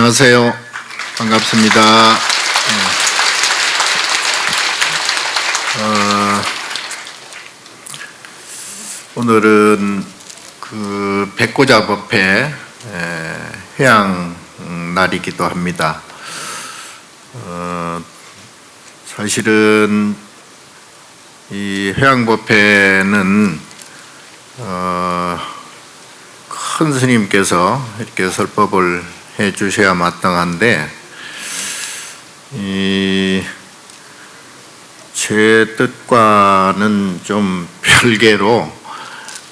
안녕하세요. 반갑습니다. 오늘은 그 백고자 법회 회향 날이기도 합니다. 사실은 이 회향 법회는 큰 스님께서 이렇게 설법을 해 주셔야 마땅한데, 제 뜻과는 좀 별개로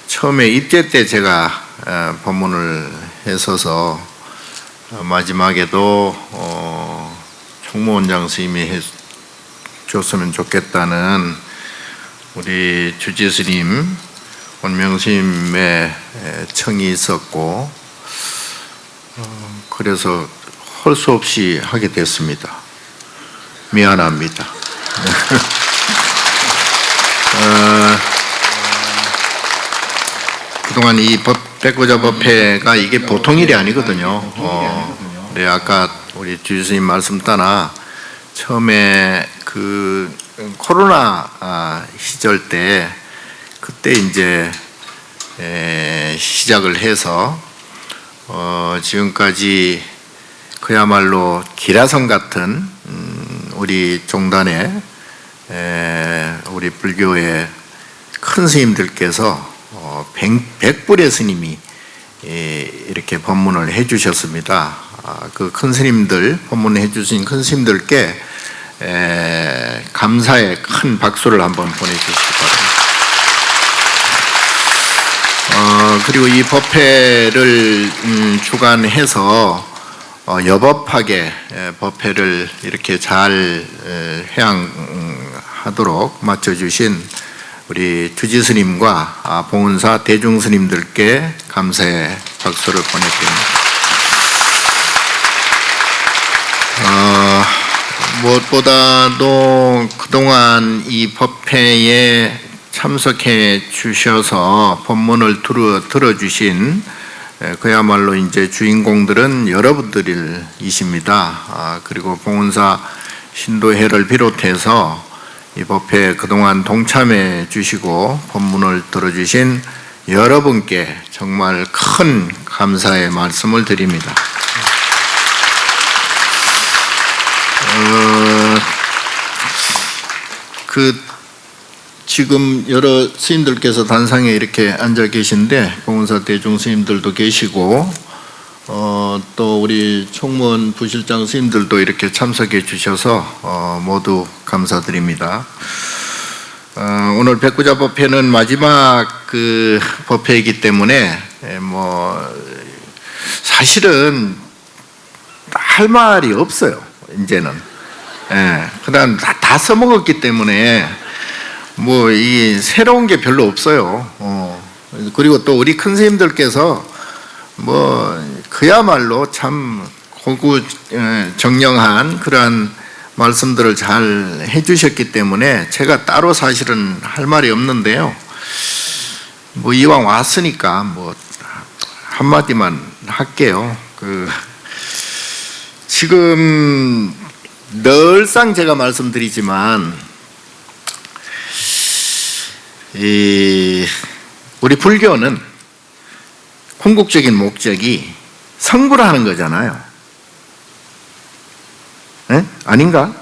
처음에 입제 때 제가 법문을 했어서 마지막에도 총무원장 스님이 해줬으면 좋겠다는 우리 주지 스님, 원명 스님의 청이 있었고, 그래서 할 수 없이 하게 됐습니다. 미안합니다. 그동안 이 백고자 법회가 이게 보통 일이 아니거든요. 네, 아까 우리 주지스님 말씀 따라 처음에 그 코로나 시절 때 그때 이제 시작을 해서 지금까지 그야말로 기라성 같은 우리 종단의 우리 불교의 큰 스님들께서 100불의 스님이 이렇게 법문을 해주셨습니다. 그 큰 스님들, 법문해 주신 큰 스님들께 감사의 큰 박수를 한번 보내주시기 바랍니다. 그리고 이 법회를 주관해서 여법하게 법회를 이렇게 잘 회향하도록 맡겨주신 우리 주지스님과 봉은사 대중스님들께 감사의 박수를 보내드립니다. 무엇보다도 그동안 이 법회에 참석해 주셔서 법문을 들어주신 그야말로 이제 주인공들은 여러분들이십니다. 그리고 봉은사 신도회를 비롯해서 이 법회에 그동안 동참해 주시고 법문을 들어주신 여러분께 정말 큰 감사의 말씀을 드립니다. 지금 여러 스님들께서 단상에 이렇게 앉아 계신데, 봉은사 대중 스님들도 계시고, 또 우리 총무원 부실장 스님들도 이렇게 참석해 주셔서 모두 감사드립니다. 오늘 백고자 법회는 마지막 그 법회이기 때문에 사실은 할 말이 없어요. 이제는 그다음 다 써먹었기 때문에 이 새로운 게 별로 없어요. 그리고 또 우리 큰 스님들께서 그야말로 참 고구정령한 그러한 말씀들을 잘 해주셨기 때문에 제가 따로 사실은 할 말이 없는데요. 이왕 왔으니까 한마디만 할게요. 지금 늘상 제가 말씀드리지만 우리 불교는 궁극적인 목적이 성불을 하는 거잖아요. 아닌가?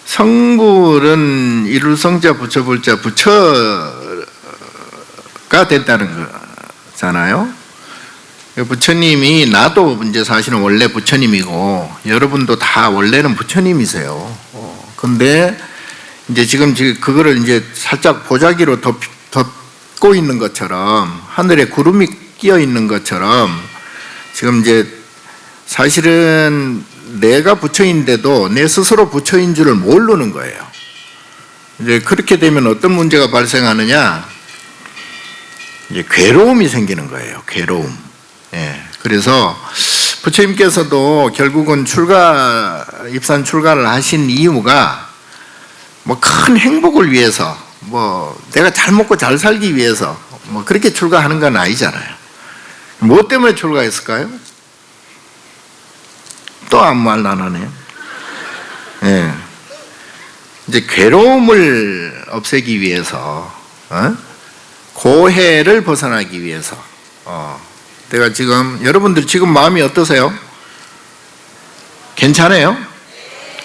성불은 이룰성자 부처불자 부처가 됐다는 거잖아요. 부처님이, 나도 이제 사실은 원래 부처님이고 여러분도 다 원래는 부처님이세요. 근데 이제 지금 그거를 이제 살짝 보자기로 덮고 있는 것처럼, 하늘에 구름이 끼어 있는 것처럼, 지금 이제 사실은 내가 부처인데도 내 스스로 부처인 줄을 모르는 거예요. 이제 그렇게 되면 어떤 문제가 발생하느냐? 이제 괴로움이 생기는 거예요. 괴로움. 그래서 부처님께서도 결국은 입산 출가를 하신 이유가 큰 행복을 위해서, 내가 잘 먹고 잘 살기 위해서 그렇게 출가하는 건 아니잖아요. 무엇 때문에 출가했을까요? 또 아무 말도 안 하네. 예. 이제 괴로움을 없애기 위해서, 고해를 벗어나기 위해서, 내가 지금, 여러분들 지금 마음이 어떠세요? 괜찮아요?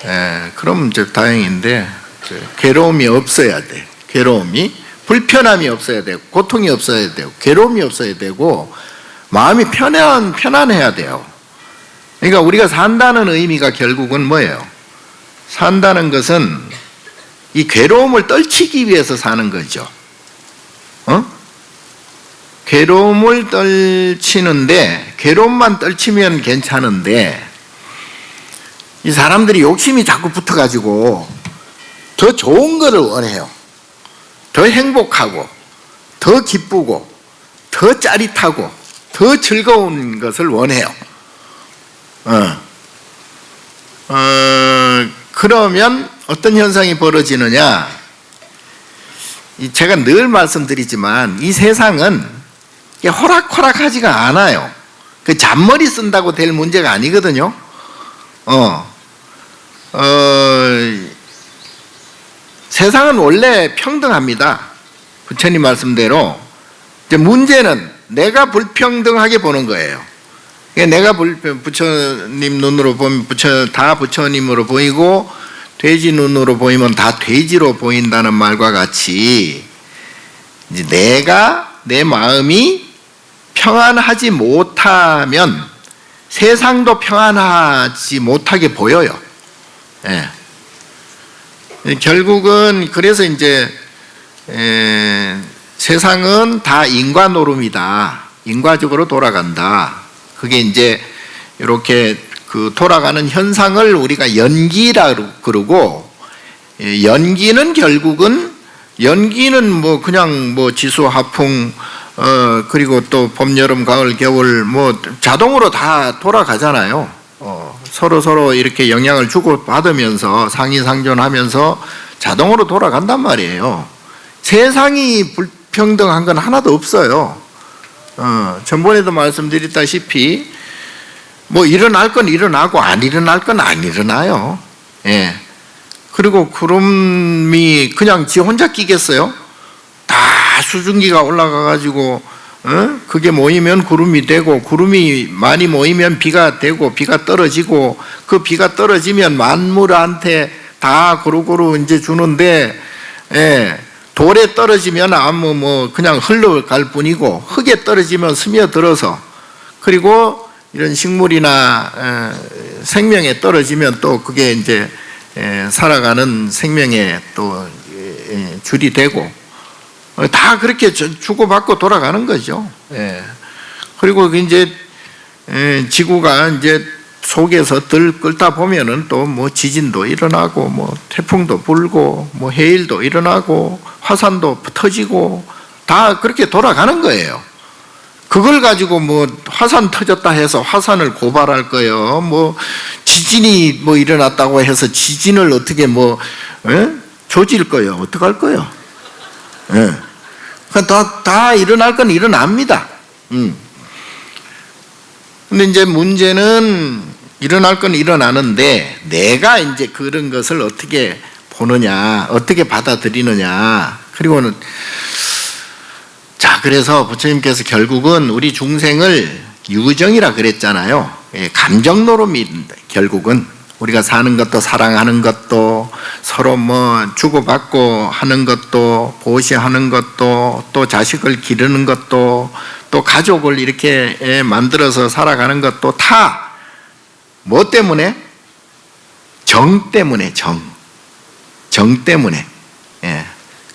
예, 그럼 이제 다행인데, 괴로움이 없어야 돼. 괴로움이. 불편함이 없어야 되고, 고통이 없어야 되고, 괴로움이 없어야 되고, 마음이 편안해야 돼요. 그러니까 우리가 산다는 의미가 결국은 뭐예요? 산다는 것은 이 괴로움을 떨치기 위해서 사는 거죠. 괴로움을 떨치는데, 괴로움만 떨치면 괜찮은데, 이 사람들이 욕심이 자꾸 붙어가지고 더 좋은 거를 원해요. 더 행복하고, 더 기쁘고, 더 짜릿하고, 더 즐거운 것을 원해요. 그러면 어떤 현상이 벌어지느냐? 제가 늘 말씀드리지만 이 세상은 호락호락하지가 않아요. 그 잔머리 쓴다고 될 문제가 아니거든요. 세상은 원래 평등합니다. 부처님 말씀대로. 이제 문제는 내가 불평등하게 보는 거예요. 내가 부처님 눈으로 보면 다 부처님으로 보이고, 돼지 눈으로 보이면 다 돼지로 보인다는 말과 같이, 이제 내 마음이 평안하지 못하면 세상도 평안하지 못하게 보여요. 예. 결국은 그래서 이제 세상은 다 인과 노름이다. 인과적으로 돌아간다. 그게 이제 이렇게 그 돌아가는 현상을 우리가 연기라 그러고, 연기는 결국은 뭐 그냥 뭐 지수 하풍 그리고 또 봄, 여름, 가을, 겨울 뭐 자동으로 다 돌아가잖아요. 서로 이렇게 영향을 주고 받으면서 상이상존하면서 자동으로 돌아간단 말이에요. 세상이 불평등한 건 하나도 없어요. 전번에도 말씀드렸다시피 뭐 일어날 건 일어나고 안 일어날 건 안 일어나요. 예. 그리고 구름이 그냥 지 혼자 끼겠어요? 다 수증기가 올라가 가지고 그게 모이면 구름이 되고, 구름이 많이 모이면 비가 되고, 비가 떨어지고, 그 비가 떨어지면 만물한테 다 고루고루 이제 주는데, 예, 돌에 떨어지면 아무 뭐 그냥 흘러갈 뿐이고, 흙에 떨어지면 스며들어서, 그리고 이런 식물이나 생명에 떨어지면 또 그게 이제 살아가는 생명에 또 줄이 되고, 다 그렇게 주고받고 돌아가는 거죠. 예. 그리고 이제 지구가 이제 속에서 들 끓다 보면은 또 뭐 지진도 일어나고, 뭐 태풍도 불고, 뭐 해일도 일어나고, 화산도 터지고, 다 그렇게 돌아가는 거예요. 그걸 가지고 뭐 화산 터졌다 해서 화산을 고발할 거예요. 뭐 지진이 뭐 일어났다고 해서 지진을 어떻게 뭐 조질 거예요. 어떡할 거예요? 예. 다 일어날 건 일어납니다. 근데 이제 문제는 일어날 건 일어나는데 내가 이제 그런 것을 어떻게 보느냐, 어떻게 받아들이느냐. 그리고는 자, 그래서 부처님께서 결국은 우리 중생을 유정이라 그랬잖아요. 감정 노름입니다. 결국은 우리가 사는 것도, 사랑하는 것도, 서로 뭐 주고받고 하는 것도, 보시하는 것도, 또 자식을 기르는 것도, 또 가족을 이렇게 만들어서 살아가는 것도 다 뭐 때문에? 정 때문에, 정 때문에. 예.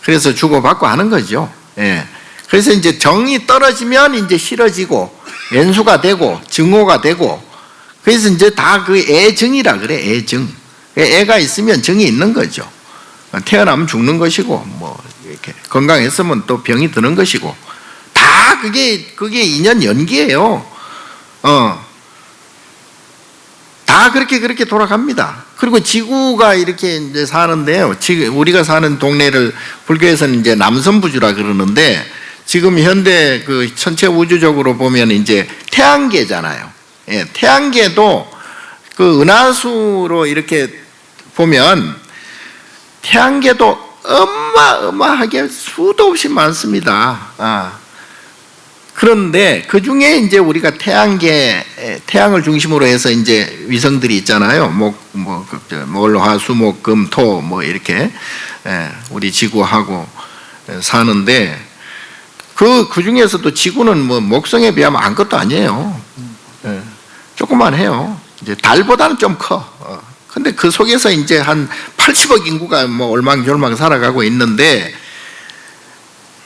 그래서 주고받고 하는 거죠. 예. 그래서 이제 정이 떨어지면 이제 싫어지고, 왼수가 되고, 증오가 되고, 그래서 이제 다 그 애증이라 그래, 애증. 애가 있으면 정이 있는 거죠. 태어나면 죽는 것이고, 뭐, 이렇게 건강했으면 또 병이 드는 것이고, 다 그게 인연 연기예요. 다 그렇게 돌아갑니다. 그리고 지구가 이렇게 이제 사는데요. 지금 우리가 사는 동네를 불교에서는 이제 남선부주라 그러는데, 지금 현대 그 전체 우주적으로 보면 이제 태양계잖아요. 예, 태양계도 그 은하수로 이렇게 보면 태양계도 어마어마하게 수도 없이 많습니다. 그런데 그 중에 이제 우리가 태양을 중심으로 해서 이제 위성들이 있잖아요. 월, 화, 수, 목, 금, 토 이렇게 우리 지구하고 사는데 그 중에서도 지구는 목성에 비하면 아무것도 아니에요. 조그만해요. 이제 달보다는 좀 커. 근데 그 속에서 이제 한 80억 인구가 올망졸망 살아가고 있는데,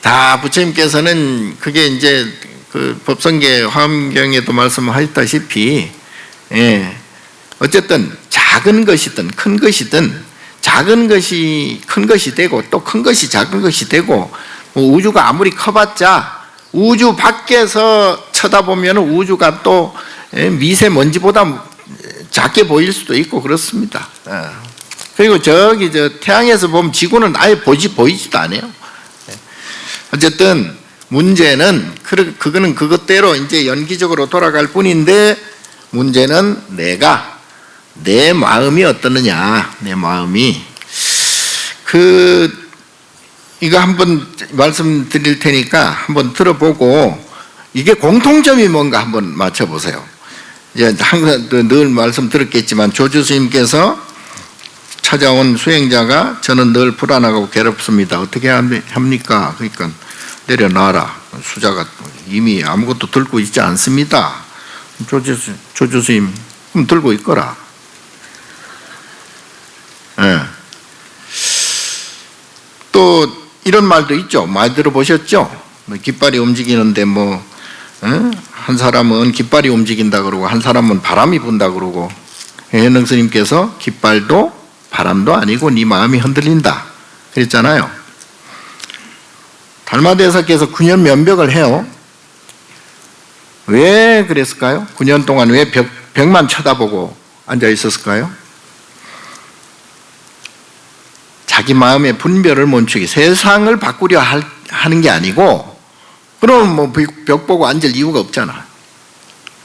다 부처님께서는 그게 이제 그 법성계 화엄경에도 말씀하셨다시피, 어쨌든 작은 것이든 큰 것이든 작은 것이 큰 것이 되고 또 큰 것이 작은 것이 되고, 우주가 아무리 커봤자 우주 밖에서 쳐다보면 우주가 또 미세먼지보다 작게 보일 수도 있고 그렇습니다. 그리고 저 태양에서 보면 지구는 아예 보이지도 않아요. 어쨌든 문제는 그거는 그것대로 이제 연기적으로 돌아갈 뿐인데, 문제는 내 마음이 어떠느냐. 내 마음이 이거 한번 말씀드릴 테니까 한번 들어보고 이게 공통점이 뭔가 한번 맞춰보세요. 이제 항상 늘 말씀드렸겠지만 조주 스님께서 찾아온 수행자가 저는 늘 불안하고 괴롭습니다. 어떻게 합니까? 그러니까 내려놔라. 수자가 이미 아무것도 들고 있지 않습니다. 조주 스님 그럼 들고 있거라. 또 이런 말도 있죠. 많이 들어보셨죠? 깃발이 움직이는데 한 사람은 깃발이 움직인다 그러고 한 사람은 바람이 분다 그러고, 현능 스님께서 깃발도 바람도 아니고 네 마음이 흔들린다 그랬잖아요. 달마대사께서 9년 면벽을 해요. 왜 그랬을까요? 9년 동안 왜 벽만 쳐다보고 앉아 있었을까요? 자기 마음의 분별을 멈추기, 세상을 바꾸려 하는 게 아니고, 그럼 벽 보고 앉을 이유가 없잖아.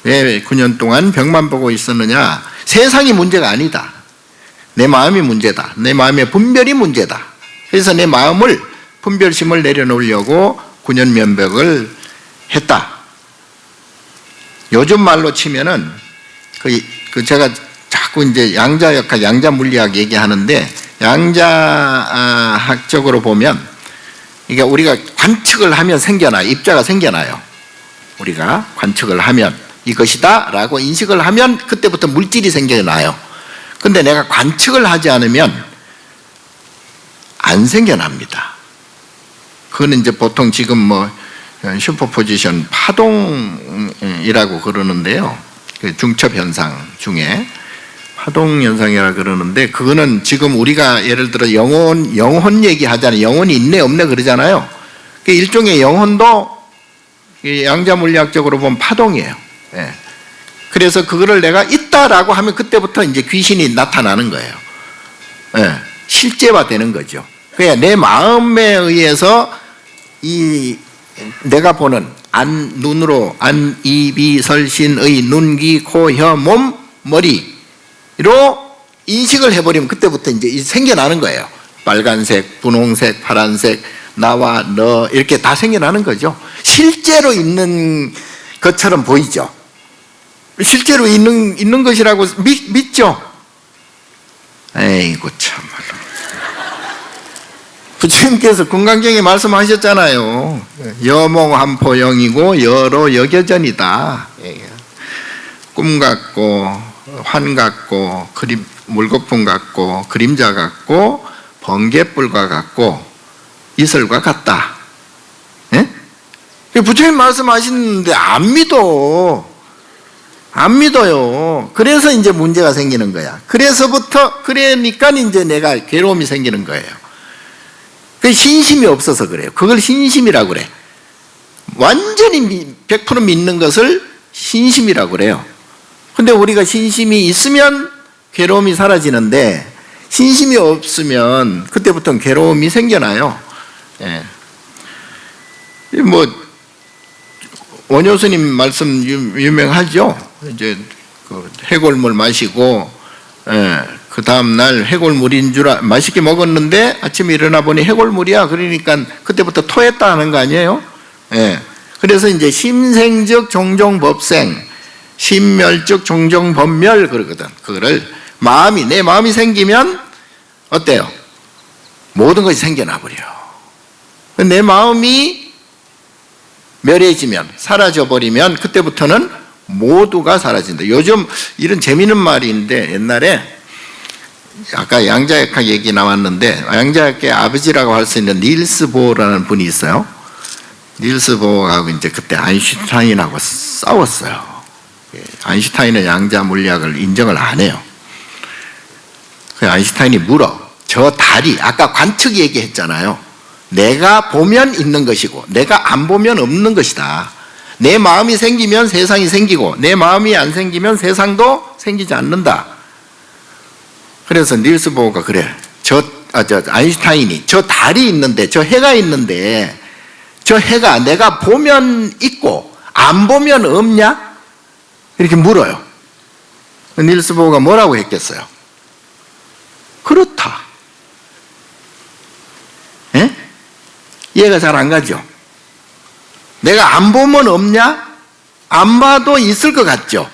왜 9년 동안 벽만 보고 있었느냐? 세상이 문제가 아니다. 내 마음이 문제다. 내 마음의 분별이 문제다. 그래서 내 마음을, 분별심을 내려놓으려고 9년 면벽을 했다. 요즘 말로 치면은 제가 자꾸 이제 양자역학, 양자물리학 얘기하는데, 양자학적으로 보면 이게 우리가 관측을 하면 생겨나요. 입자가 생겨나요. 우리가 관측을 하면 이것이다 라고 인식을 하면 그때부터 물질이 생겨나요. 근데 내가 관측을 하지 않으면 안 생겨납니다. 그거는 이제 보통 지금 슈퍼포지션 파동이라고 그러는데요. 그 중첩 현상 중에 파동 현상이라 그러는데, 그거는 지금 우리가 예를 들어 영혼 얘기하잖아요. 영혼이 있네 없네 그러잖아요. 그 일종의 영혼도 양자 물리학적으로 보면 파동이에요. 그래서 그거를 내가 있다라고 하면 그때부터 이제 귀신이 나타나는 거예요. 실제화되는 거죠. 그러니까 내 마음에 의해서 내가 보는 눈으로 이비설신의 눈, 귀, 코, 혀, 몸, 머리로 인식을 해버리면 그때부터 이제 생겨나는 거예요. 빨간색, 분홍색, 파란색, 나와 너 이렇게 다 생겨나는 거죠. 실제로 있는 것처럼 보이죠. 실제로 있는 것이라고 믿죠. 에이구 참말로. 부처님께서 금강경에 말씀하셨잖아요. 여몽한포영이고 여로 여겨전이다. 꿈 같고 환 같고 물거품 같고 그림자 같고 번개불과 같고 이슬과 같다. 부처님 말씀하시는데 안 믿어요. 그래서 이제 문제가 생기는 거야. 그러니까 이제 내가 괴로움이 생기는 거예요. 그 신심이 없어서 그래요. 그걸 신심이라고 그래. 완전히 100% 믿는 것을 신심이라고 그래요. 근데 우리가 신심이 있으면 괴로움이 사라지는데, 신심이 없으면 그때부터는 괴로움이 생겨나요. 원효스님 말씀 유명하죠. 이제 그 해골물 마시고, 그 다음날 해골물인 줄 맛있게 먹었는데 아침에 일어나 보니 해골물이야. 그러니까 그때부터 토했다 하는 거 아니에요? 그래서 이제 심생적 종종법생, 심멸적 종종법멸 그러거든. 그거를 내 마음이 생기면 어때요? 모든 것이 생겨나 버려. 내 마음이 멸해지면, 사라져 버리면 그때부터는 모두가 사라진다. 요즘 이런 재미있는 말이 있는데, 옛날에 아까 양자역학 얘기 나왔는데, 양자역학의 아버지라고 할 수 있는 닐스 보어라는 분이 있어요. 닐스 보어하고 이제 그때 아인슈타인하고 싸웠어요. 아인슈타인은 양자 물리학을 인정을 안 해요. 그 아인슈타인이 물어. 저 달이, 아까 관측 얘기했잖아요. 내가 보면 있는 것이고 내가 안 보면 없는 것이다. 내 마음이 생기면 세상이 생기고 내 마음이 안 생기면 세상도 생기지 않는다. 그래서 닐스 보어가 그래. 아인슈타인이 저 달이 있는데, 저 해가 있는데, 저 해가 내가 보면 있고 안 보면 없냐? 이렇게 물어요. 닐스 보어가 뭐라고 했겠어요? 그렇다. 이해가 잘 안 가죠? 내가 안 보면 없냐? 안 봐도 있을 것 같죠?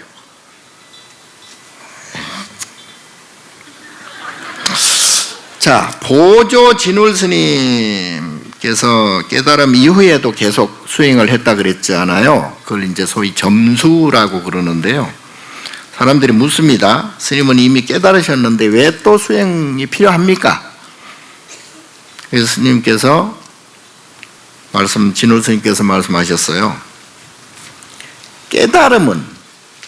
자, 보조 진울 스님께서 깨달음 이후에도 계속 수행을 했다 그랬잖아요. 그걸 이제 소위 점수라고 그러는데요. 사람들이 묻습니다. 스님은 이미 깨달으셨는데 왜 또 수행이 필요합니까? 그래서 스님께서 진울 스님께서 말씀하셨어요.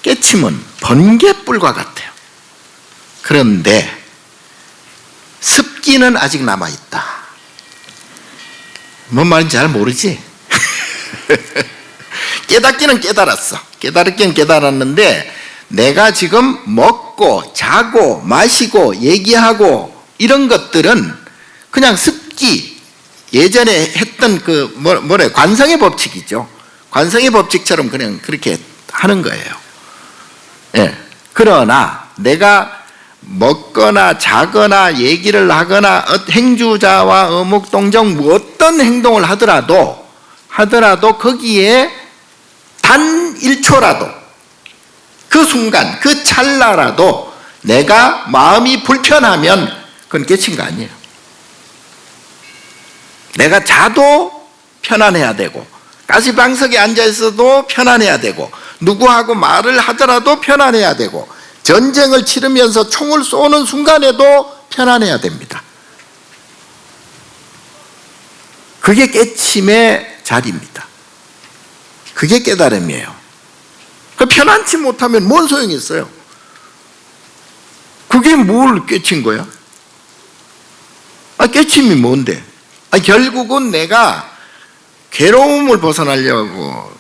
깨침은 번갯불과 같아요. 그런데 습기는 아직 남아있다. 뭔 말인지 잘 모르지? 깨닫기는 깨달았어. 깨달았긴 깨달았는데 내가 지금 먹고 자고 마시고 얘기하고 이런 것들은 그냥 습기, 예전에 했던 관성의 법칙이죠. 관성의 법칙처럼 그냥 그렇게 하는 거예요. 그러나 내가 먹거나 자거나 얘기를 하거나 행주자와 어묵동정 어떤 행동을 하더라도 거기에 단 1초라도 그 순간 그 찰나라도 내가 마음이 불편하면 그건 깨친 거 아니에요. 내가 자도 편안해야 되고 가시방석에 앉아있어도 편안해야 되고 누구하고 말을 하더라도 편안해야 되고 전쟁을 치르면서 총을 쏘는 순간에도 편안해야 됩니다. 그게 깨침의 자리입니다. 그게 깨달음이에요. 그 편안치 못하면 뭔 소용이 있어요? 그게 뭘 깨친 거야? 깨침이 뭔데? 결국은 내가 괴로움을 벗어나려고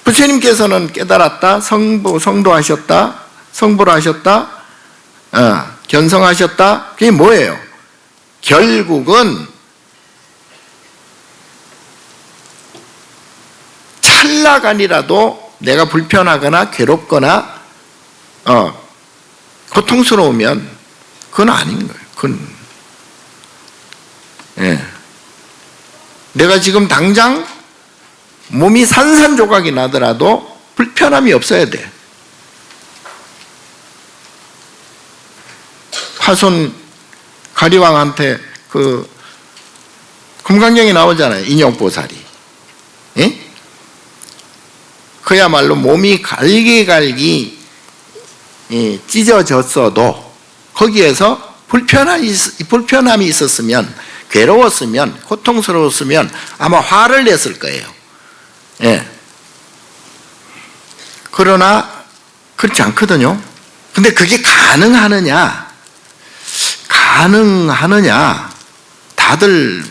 부처님께서는 깨달았다, 성도하셨다, 성불을 하셨다, 견성하셨다. 그게 뭐예요? 결국은 찰나간이라도 내가 불편하거나 괴롭거나 고통스러우면 그건 아닌 거예요. 그건 내가 지금 당장 몸이 산산조각이 나더라도 불편함이 없어야 돼. 화손 가리왕한테 금강경에 나오잖아요. 인욕보살이. 그야말로 몸이 갈기갈기 찢어졌어도 거기에서 불편함이 있었으면, 괴로웠으면, 고통스러웠으면 아마 화를 냈을 거예요. 그러나 그렇지 않거든요. 근데 그게 가능하느냐? 다들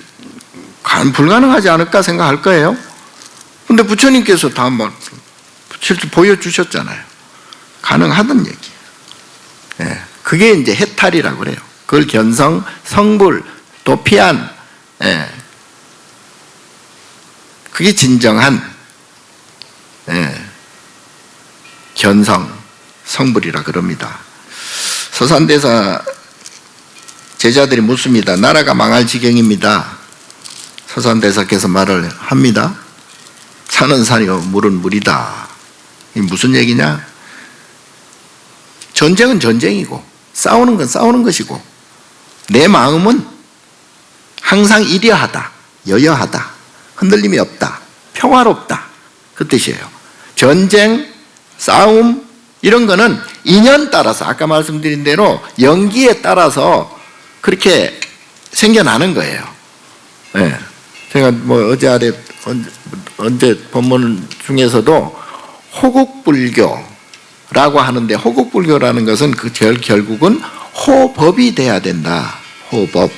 불가능하지 않을까 생각할 거예요. 근데 부처님께서 다 실제 보여주셨잖아요. 가능하던 얘기예요. 그게 이제 해탈이라고 그래요. 그걸 견성, 성불, 도피한, 그게 진정한 견성, 성불이라 그럽니다. 서산대사 제자들이 묻습니다. 나라가 망할 지경입니다. 서산대사께서 말을 합니다. 산은 산이요 물은 물이다. 이게 무슨 얘기냐? 전쟁은 전쟁이고 싸우는 건 싸우는 것이고 내 마음은 항상 이려하다, 여여하다, 흔들림이 없다, 평화롭다, 그 뜻이에요. 전쟁, 싸움 이런 거는 인연 따라서 아까 말씀드린 대로 연기에 따라서 그렇게 생겨나는 거예요. 네. 제가 어제 아래 언제 본문 중에서도 호국불교라고 하는데 호국불교라는 것은 결국은 호법이 돼야 된다. 호법.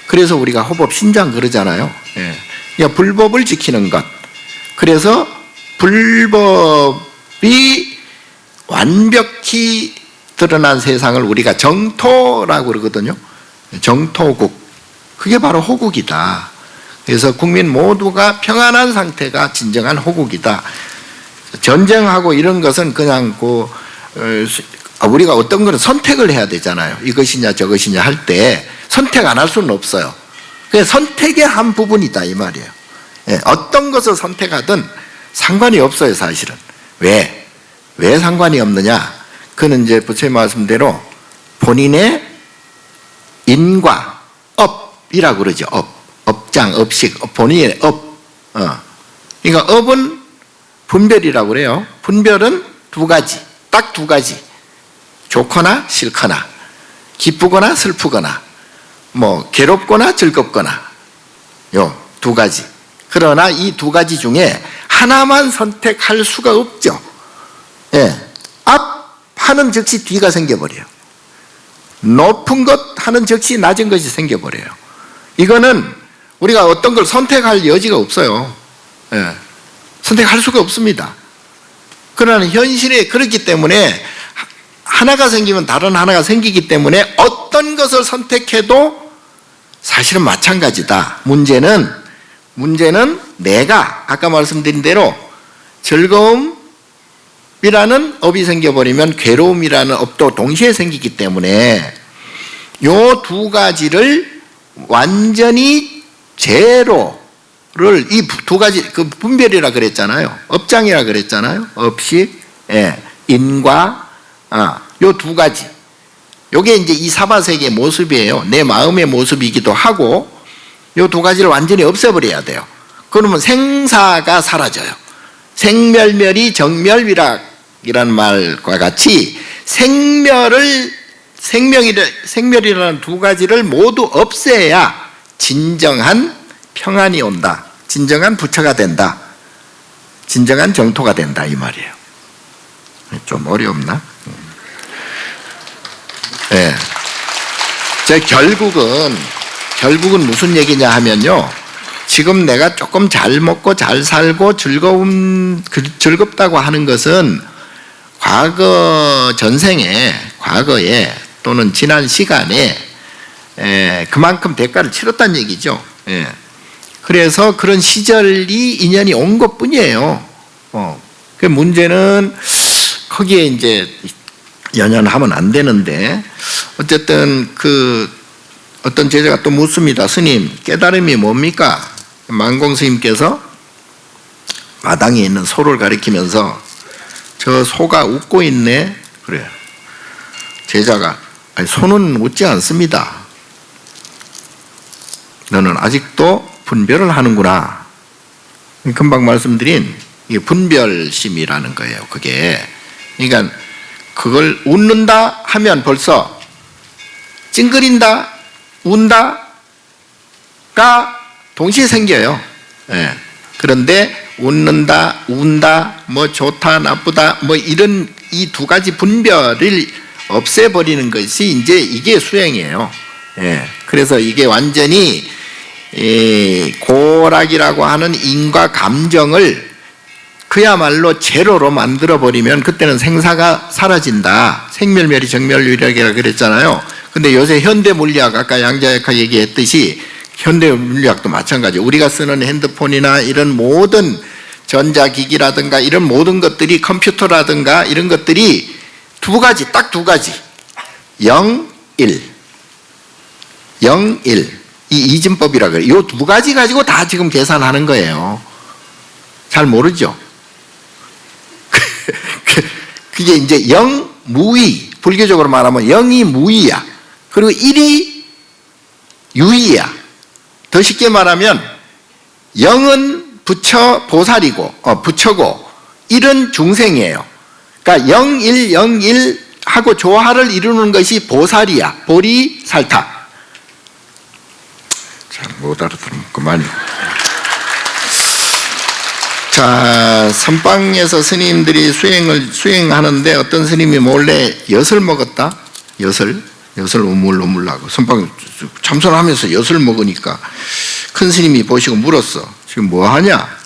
그래서 우리가 호법 신장 그러잖아요. 예. 그러니까 불법을 지키는 것. 그래서 불법이 완벽히 드러난 세상을 우리가 정토라고 그러거든요. 정토국. 그게 바로 호국이다. 그래서 국민 모두가 평안한 상태가 진정한 호국이다. 전쟁하고 이런 것은 그냥 우리가 어떤 거는 선택을 해야 되잖아요. 이것이냐 저것이냐 할 때 선택 안 할 수는 없어요. 그냥 선택의 한 부분이다 이 말이에요. 예, 어떤 것을 선택하든 상관이 없어요 사실은. 왜 상관이 없느냐? 그는 이제 부처님 말씀대로 본인의 인과 업이라고 그러죠. 업장, 업식, 본인의 업. 그러니까 업은 분별이라고 그래요. 분별은 두 가지, 딱 두 가지. 좋거나 싫거나, 기쁘거나 슬프거나, 괴롭거나 즐겁거나, 요 두 가지. 그러나 이 두 가지 중에 하나만 선택할 수가 없죠. 예. 앞 하는 즉시 뒤가 생겨버려요. 높은 것 하는 즉시 낮은 것이 생겨버려요. 이거는 우리가 어떤 걸 선택할 여지가 없어요. 예. 선택할 수가 없습니다. 그러나 현실에 그렇기 때문에 하나가 생기면 다른 하나가 생기기 때문에 어떤 것을 선택해도 사실은 마찬가지다. 문제는 내가 아까 말씀드린 대로 즐거움이라는 업이 생겨버리면 괴로움이라는 업도 동시에 생기기 때문에 요 두 가지를 완전히 제로를 이 두 가지 그 분별이라 그랬잖아요. 업장이라 그랬잖아요. 업식, 인과 요 두 가지. 요게 이제 이 사바세계의 모습이에요. 내 마음의 모습이기도 하고 요 두 가지를 완전히 없애버려야 돼요. 그러면 생사가 사라져요. 생멸멸이 정멸위락이라는 말과 같이 생멸이라는 두 가지를 모두 없애야 진정한 평안이 온다. 진정한 부처가 된다. 진정한 정토가 된다 이 말이에요. 좀 어렵나? 네. 결국은 무슨 얘기냐 하면요. 지금 내가 조금 잘 먹고 잘 살고 즐겁다고 하는 것은 과거에 또는 지난 시간에 그만큼 대가를 치렀다는 얘기죠. 그래서 그런 시절이 인연이 온 것 뿐이에요. 그 문제는 거기에 이제 연연하면 안 되는데 어쨌든 어떤 제자가 또 묻습니다. 스님, 깨달음이 뭡니까? 만공 스님께서 마당에 있는 소를 가리키면서 저 소가 웃고 있네. 그래요. 제자가 아니, 소는 웃지 않습니다. 너는 아직도 분별을 하는구나. 금방 말씀드린 이 분별심이라는 거예요. 그게 그러니까 그걸 웃는다 하면 벌써 찡그린다, 운다가 동시에 생겨요. 그런데 웃는다, 운다, 좋다, 나쁘다, 이런 이 두 가지 분별을 없애버리는 것이 이제 이게 수행이에요. 그래서 이게 완전히 고락이라고 하는 인과 감정을 그야말로 제로로 만들어버리면 그때는 생사가 사라진다. 생멸멸이 정멸유력이라고 그랬잖아요. 근데 요새 현대물리학, 아까 양자역학 얘기했듯이 현대물리학도 마찬가지. 우리가 쓰는 핸드폰이나 이런 모든 전자기기라든가 이런 모든 것들이 컴퓨터라든가 이런 것들이 두 가지, 딱 두 가지. 0, 1. 0, 1. 이 이진법이라 그래요. 이 두 가지 가지고 다 지금 계산하는 거예요. 잘 모르죠? 그게 이제 0, 무의. 불교적으로 말하면 0이 무의야. 그리고 1이 유의야. 더 쉽게 말하면 0은 부처 보살이고, 부처고, 1은 중생이에요. 그러니까 0, 1, 0, 1 하고 조화를 이루는 것이 보살이야. 보리살타. 잘 못 알아들으면 그만. 자, 선방에서 스님들이 수행하는데 어떤 스님이 몰래 엿을 먹었다? 엿을 우물우물하고 선방 참선하면서 엿을 먹으니까 큰 스님이 보시고 물었어. 지금 뭐 하냐?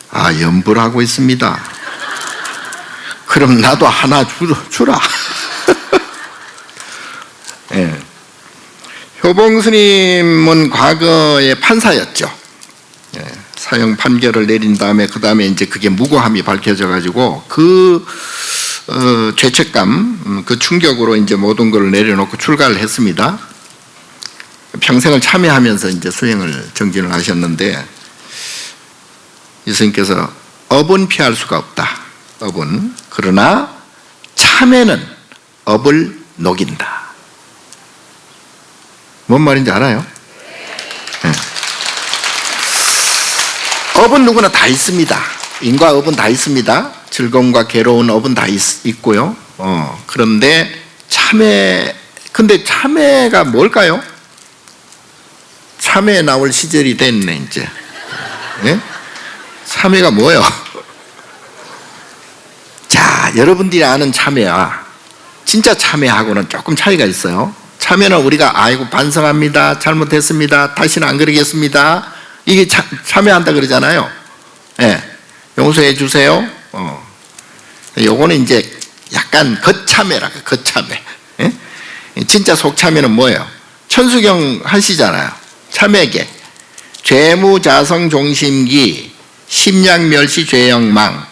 그러니까, 염불하고 있습니다. 그럼 나도 하나 주라. 예. 효봉 스님은 과거에 판사였죠. 예. 사형 판결을 내린 다음에 그 다음에 이제 그게 무고함이 밝혀져 가지고 그 죄책감, 그 충격으로 이제 모든 걸 내려놓고 출가를 했습니다. 평생을 참여하면서 이제 수행을 정진을 하셨는데 이 스님께서 업은 피할 수가 없다. 업은. 그러나 참회는 업을 녹인다. 뭔 말인지 알아요? 네. 업은 누구나 다 있습니다. 인과 업은 다 있습니다. 즐거움과 괴로운 업은 다 있고요. 그런데 근데 참회가 뭘까요? 참회 나올 시절이 됐네, 이제. 네? 참회가 뭐예요? 자, 여러분들이 아는 참회와 진짜 참회하고는 조금 차이가 있어요. 참회는 우리가 아이고 반성합니다. 잘못했습니다. 다시는 안 그러겠습니다. 이게 참회한다 그러잖아요. 예. 용서해 주세요. 요거는 이제 약간 겉참회라, 겉참회. 예? 진짜 속참회는 뭐예요? 천수경 하시잖아요. 참회계. 죄무자성 종심기, 심량멸시 죄영망,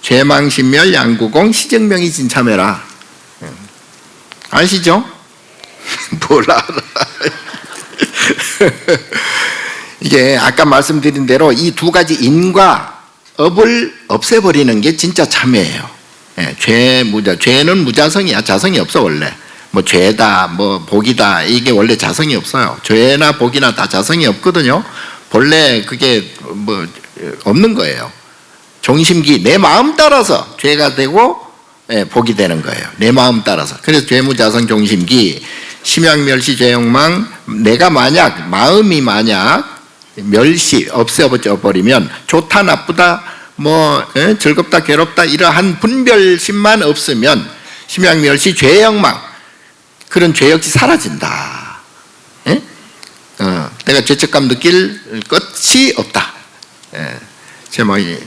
죄망신멸 양구공 시정명이 진참회라. 아시죠? 뭘 알아? 이게 아까 말씀드린 대로 이 두 가지 인과 업을 없애버리는 게 진짜 참회예요. 예, 죄는 무자성이야. 자성이 없어 원래. 뭐 죄다, 뭐 복이다, 이게 원래 자성이 없어요. 죄나 복이나 다 자성이 없거든요. 본래 그게 뭐 없는 거예요. 종심기, 내 마음 따라서 죄가 되고 복이 되는 거예요. 내 마음 따라서. 그래서 죄무자성 종심기, 심양멸시 죄욕망, 내가 만약 마음이 만약 멸시 없애버려 버리면 좋다 나쁘다 뭐 즐겁다 괴롭다 이러한 분별심만 없으면 심양멸시 죄욕망, 그런 죄 역시 사라진다. 예? 내가 죄책감 느낄 끝이 없다. 예. 제목이.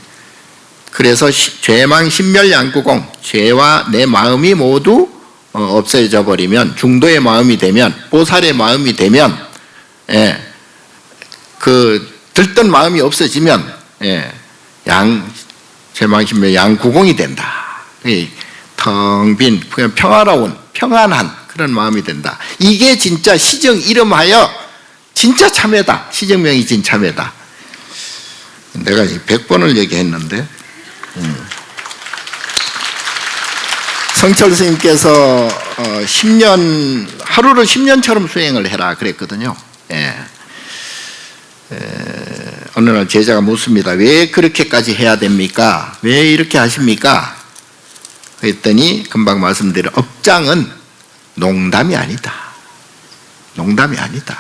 그래서 죄망 신멸 양구공, 죄와 내 마음이 모두 없어져 버리면, 중도의 마음이 되면, 보살의 마음이 되면, 예. 그 들뜬 마음이 없어지면, 예. 죄망 신멸 양구공이 된다. 텅 빈 평화로운 평안한 그런 마음이 된다. 이게 진짜 시정 이름하여 진짜 참회다. 시정명이 진 참회다. 내가 100번을 얘기했는데 성철 스님께서 10년 하루를 10년처럼 수행을 해라 그랬거든요. 예. 어느 날 제자가 묻습니다. 왜 그렇게까지 해야 됩니까? 왜 이렇게 하십니까? 그랬더니 금방 말씀드린 업장은 농담이 아니다. 농담이 아니다.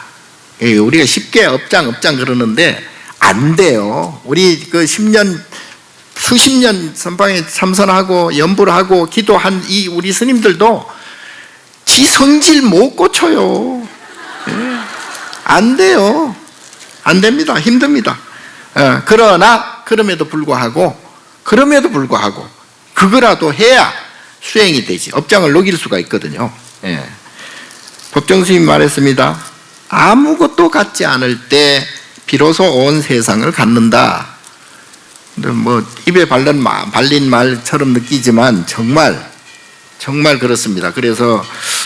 우리가 쉽게 업장 그러는데 안 돼요. 우리 그 10년 수십 년 선방에 참선하고 연불하고 기도한 이 우리 스님들도 지 성질 못 고쳐요. 안 돼요. 안 됩니다. 힘듭니다. 그러나 그럼에도 불구하고 그거라도 해야 수행이 되지. 업장을 녹일 수가 있거든요. 법정 스님 말했습니다. 아무것도 갖지 않을 때 비로소 온 세상을 갖는다. 뭐 입에 발린 말처럼 느끼지만 정말 정말 그렇습니다. 그래서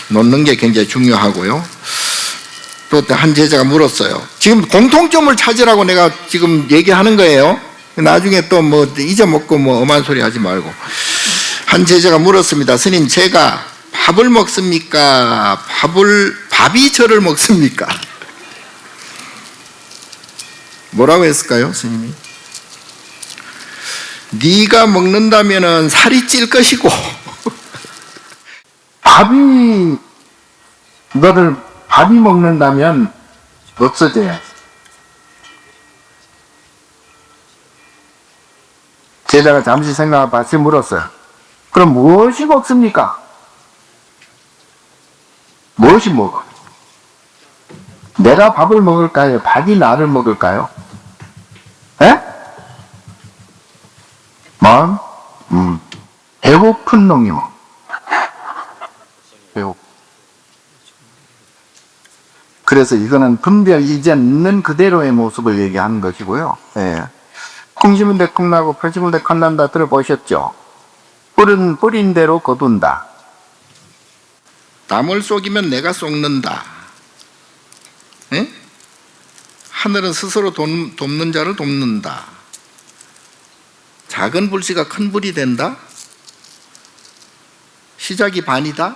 놓는 게 굉장히 중요하고요. 또 한 제자가 물었어요. 지금 공통점을 찾으라고 내가 지금 얘기하는 거예요. 나중에 또 뭐 잊어먹고 뭐 엄한 소리 하지 말고. 한 제자가 물었습니다. 스님, 제가 밥을 먹습니까? 밥이 저를 먹습니까? 뭐라고 했을까요, 스님이? 네가 먹는다면은 살이 찔 것이고 밥이 먹는다면 없어져야지. 제자가 잠시 생각하고 다시 물었어요. 그럼 무엇이 먹습니까? 무엇이 먹어? 내가 밥을 먹을까요? 밥이 나를 먹을까요? 에? 마음? 배고픈 놈이 먹어. 그래서 이거는 분별이지 않는 그대로의 모습을 얘기하는 것이고요. 예. 콩심은 대콩나고 풀심은 대콩난다 들어보셨죠? 뿔은 뿌린 대로 거둔다. 남을 속이면 내가 속는다. 예? 하늘은 스스로 돕는 자를 돕는다. 작은 불씨가 큰 불이 된다. 시작이 반이다.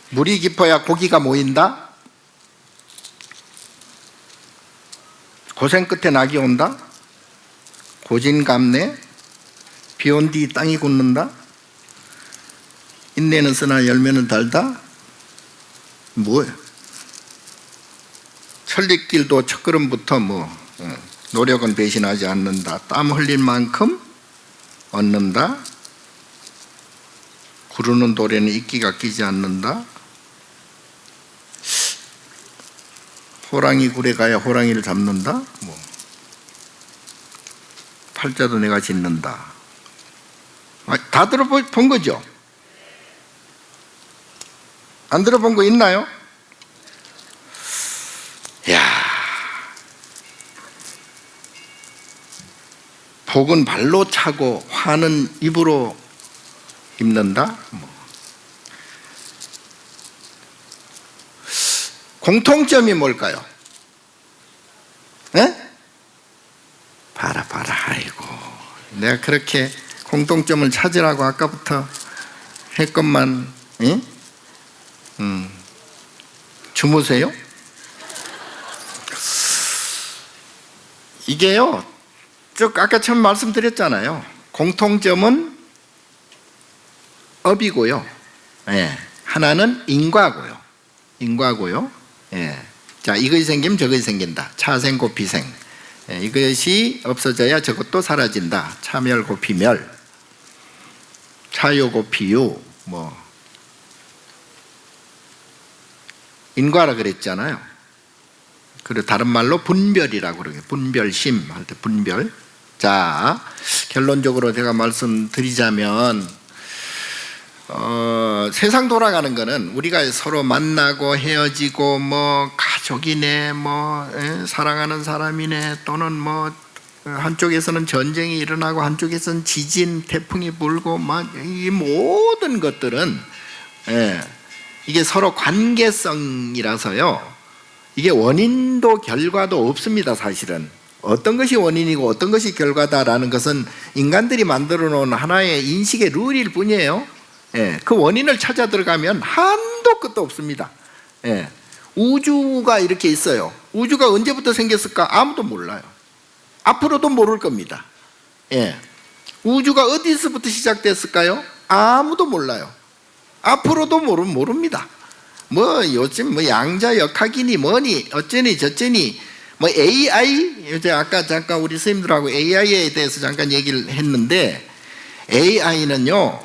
물이 깊어야 고기가 모인다. 고생 끝에 낙이 온다. 고진감래. 비온 뒤 땅이 굳는다. 인내는 쓰나 열매는 달다. 뭐예요? 천리길도 첫걸음부터 노력은 배신하지 않는다. 땀 흘릴 만큼 얻는다. 구르는 돌에는 이끼가 끼지 않는다. 호랑이 굴에 가야 호랑이를 잡는다. 팔자도 내가 짓는다. 다 들어본 거죠? 안 들어본 거 있나요? 야, 복은 발로 차고 화는 입으로 입는다. 공통점이 뭘까요? 에? 봐라. 아이고, 내가 그렇게 공통점을 찾으라고 아까부터 했건만, 에? 주무세요? 이게요, 쭉 아까 처음 말씀드렸잖아요. 공통점은 업이고요. 예. 하나는 인과고요. 예. 자, 이것이 생기면 저것이 생긴다. 차생 고피생. 예. 이것이 없어져야 저것도 사라진다. 차멸 고피멸. 차요 고피유. 인과라 그랬잖아요. 그리고 다른 말로 분별이라고 그러게. 분별심 할 때 분별. 자, 결론적으로 제가 말씀드리자면 세상 돌아가는 거는 우리가 서로 만나고 헤어지고 가족이네 사랑하는 사람이네 또는 한쪽에서는 전쟁이 일어나고 한쪽에서는 지진 태풍이 불고 이 모든 것들은 이게 서로 관계성이라서요. 이게 원인도 결과도 없습니다. 사실은 어떤 것이 원인이고 어떤 것이 결과다라는 것은 인간들이 만들어 놓은 하나의 인식의 룰일 뿐이에요. 예, 그 원인을 찾아 들어가면 한도 끝도 없습니다. 예, 우주가 이렇게 있어요. 우주가 언제부터 생겼을까? 아무도 몰라요. 앞으로도 모를 겁니다. 예, 우주가 어디서부터 시작됐을까요? 아무도 몰라요. 앞으로도 모릅니다. 요즘 양자 역학이니 뭐니 어쩌니 저쩌니 AI 이제 아까 잠깐 우리 선생님들하고 AI에 대해서 잠깐 얘기를 했는데 AI는요.